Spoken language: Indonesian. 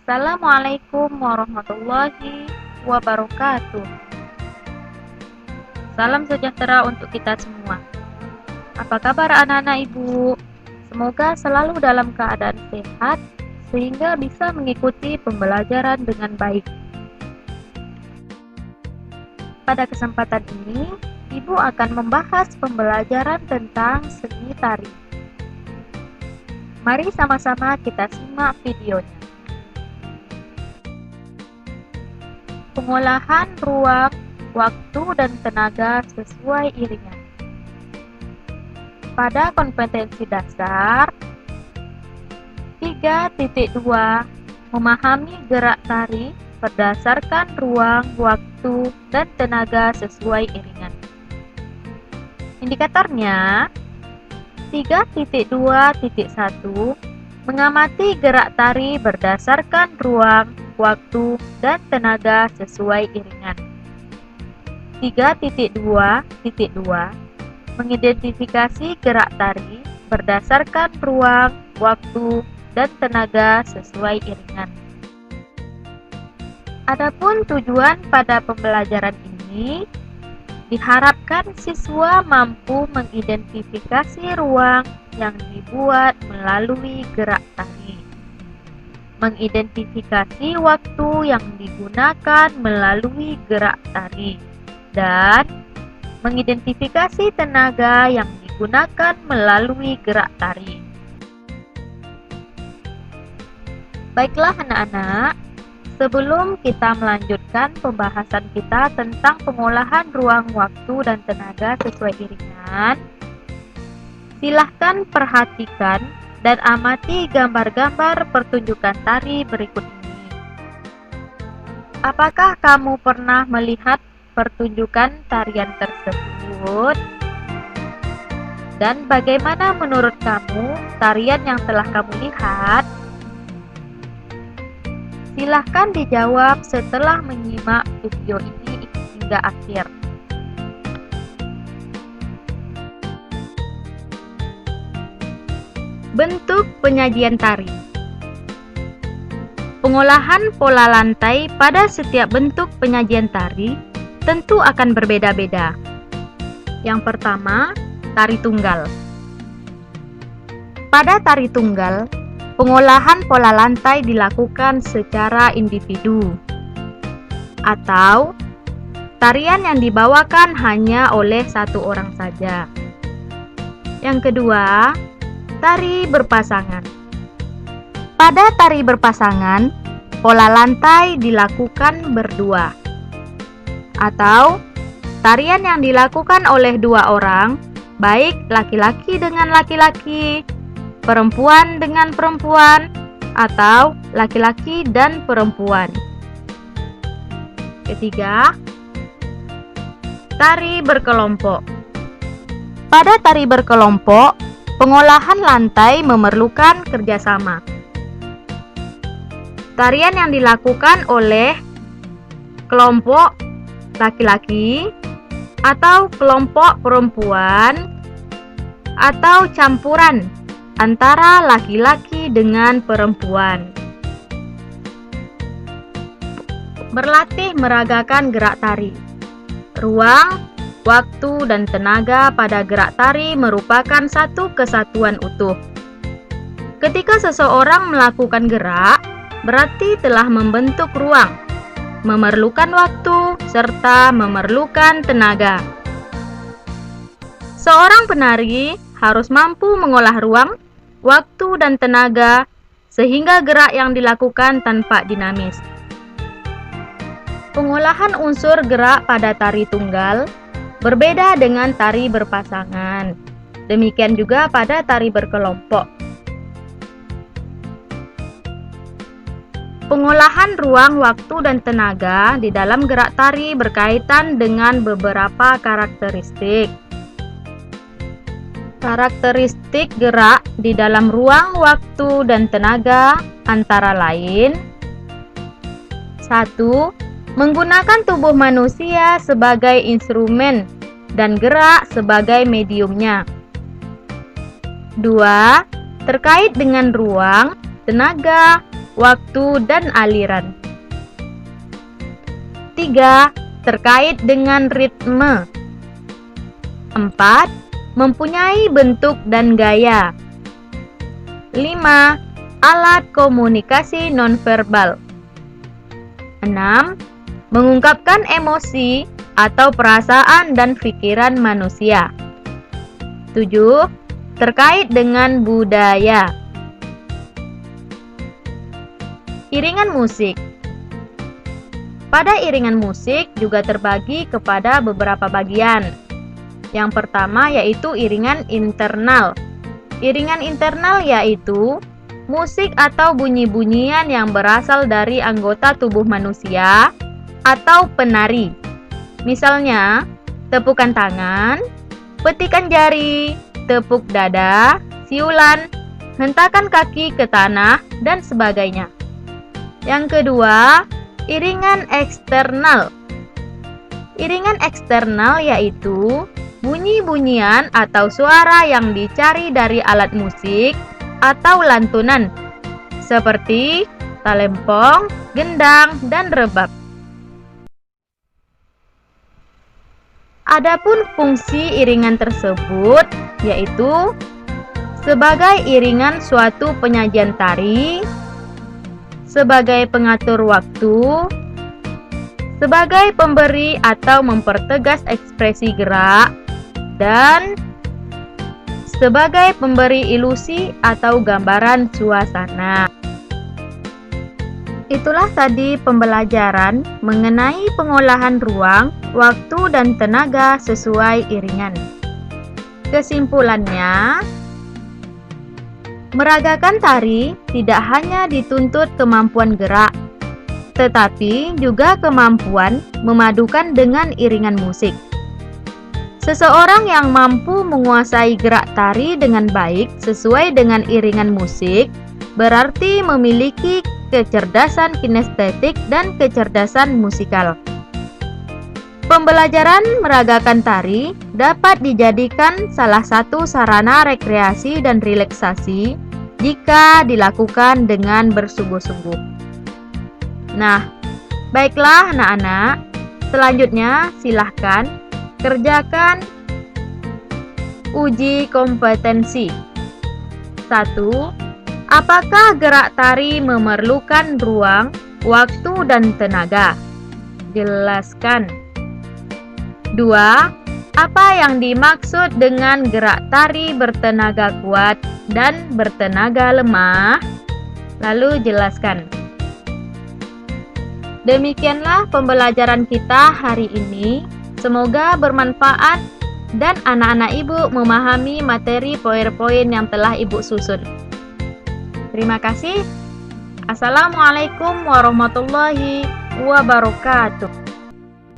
Assalamualaikum warahmatullahi wabarakatuh. Salam sejahtera untuk kita semua. Apa kabar anak-anak ibu? Semoga selalu dalam keadaan sehat sehingga bisa mengikuti pembelajaran dengan baik. Pada kesempatan ini, ibu akan membahas pembelajaran tentang seni tari. Mari sama-sama kita simak videonya. Pengolahan ruang, waktu, dan tenaga sesuai iringan. Pada kompetensi dasar 3.2, memahami gerak tari berdasarkan ruang, waktu, dan tenaga sesuai iringan. Indikatornya 3.2.1, mengamati gerak tari berdasarkan ruang, waktu, dan tenaga sesuai iringan. 3.2.2, mengidentifikasi gerak tari berdasarkan ruang, waktu, dan tenaga sesuai iringan. Adapun tujuan pada pembelajaran ini, diharapkan siswa mampu mengidentifikasi ruang yang dibuat melalui gerak tari, mengidentifikasi waktu yang digunakan melalui gerak tari, dan mengidentifikasi tenaga yang digunakan melalui gerak tari. Baiklah anak-anak, sebelum kita melanjutkan pembahasan kita tentang pengolahan ruang, waktu, dan tenaga sesuai iringan, silahkan perhatikan dan amati gambar-gambar pertunjukan tari berikut ini. Apakah kamu pernah melihat pertunjukan tarian tersebut? Dan bagaimana menurut kamu tarian yang telah kamu lihat? Silahkan dijawab setelah menyimak video ini hingga akhir. Bentuk penyajian tari. Pengolahan pola lantai pada setiap bentuk penyajian tari tentu akan berbeda-beda. Yang pertama, tari tunggal. Pada tari tunggal, pengolahan pola lantai dilakukan secara individu, atau tarian yang dibawakan hanya oleh satu orang saja. Yang kedua, tari berpasangan. Pada tari berpasangan, pola lantai dilakukan berdua, atau tarian yang dilakukan oleh dua orang, baik laki-laki dengan laki-laki, perempuan dengan perempuan, atau laki-laki dan perempuan. Ketiga, tari berkelompok. Pada tari berkelompok, pengolahan lantai memerlukan kerjasama. Tarian yang dilakukan oleh kelompok laki-laki atau kelompok perempuan atau campuran antara laki-laki dengan perempuan. Berlatih meragakan gerak tari. Ruang, waktu, dan tenaga pada gerak tari merupakan satu kesatuan utuh. Ketika seseorang melakukan gerak, berarti telah membentuk ruang, memerlukan waktu, serta memerlukan tenaga. Seorang penari harus mampu mengolah ruang, waktu, dan tenaga sehingga gerak yang dilakukan tanpa dinamis. Pengolahan unsur gerak pada tari tunggal berbeda dengan tari berpasangan. Demikian juga pada tari berkelompok. Pengolahan ruang, waktu, dan tenaga di dalam gerak tari berkaitan dengan beberapa karakteristik. Karakteristik gerak di dalam ruang, waktu, dan tenaga antara lain: 1. Menggunakan tubuh manusia sebagai instrumen dan gerak sebagai mediumnya. 2. Terkait dengan ruang, tenaga, waktu, dan aliran. 3. Terkait dengan ritme. 4. Mempunyai bentuk dan gaya. 5. Alat komunikasi nonverbal. 6. Mengungkapkan emosi atau perasaan dan pikiran manusia. 7. Terkait dengan budaya. Iringan musik. Pada iringan musik juga terbagi kepada beberapa bagian. Yang pertama yaitu iringan internal. Iringan internal yaitu musik atau bunyi-bunyian yang berasal dari anggota tubuh manusia atau penari. Misalnya, tepukan tangan, petikan jari, tepuk dada, siulan, hentakan kaki ke tanah, dan sebagainya. Yang kedua, iringan eksternal. Iringan eksternal yaitu bunyi-bunyian atau suara yang dicari dari alat musik atau lantunan, seperti talempong, gendang, dan rebab. Adapun fungsi iringan tersebut yaitu sebagai iringan suatu penyajian tari, sebagai pengatur waktu, sebagai pemberi atau mempertegas ekspresi gerak, dan sebagai pemberi ilusi atau gambaran suasana. Itulah tadi pembelajaran mengenai pengolahan ruang, waktu, dan tenaga sesuai iringan. Kesimpulannya, meragakan tari tidak hanya dituntut kemampuan gerak, tetapi juga kemampuan memadukan dengan iringan musik. Seseorang yang mampu menguasai gerak tari dengan baik sesuai dengan iringan musik berarti memiliki kecerdasan kinestetik dan kecerdasan musikal. Pembelajaran meragakan tari dapat dijadikan salah satu sarana rekreasi dan relaksasi jika dilakukan dengan bersungguh-sungguh. Nah, baiklah anak-anak, selanjutnya silahkan kerjakan uji kompetensi. 1. Apakah gerak tari memerlukan ruang, waktu, dan tenaga? Jelaskan. 2. Apa yang dimaksud dengan gerak tari bertenaga kuat dan bertenaga lemah? Lalu jelaskan. Demikianlah pembelajaran kita hari ini. Semoga bermanfaat dan anak-anak ibu memahami materi poin-poin yang telah ibu susun. Terima kasih. Assalamualaikum warahmatullahi wabarakatuh.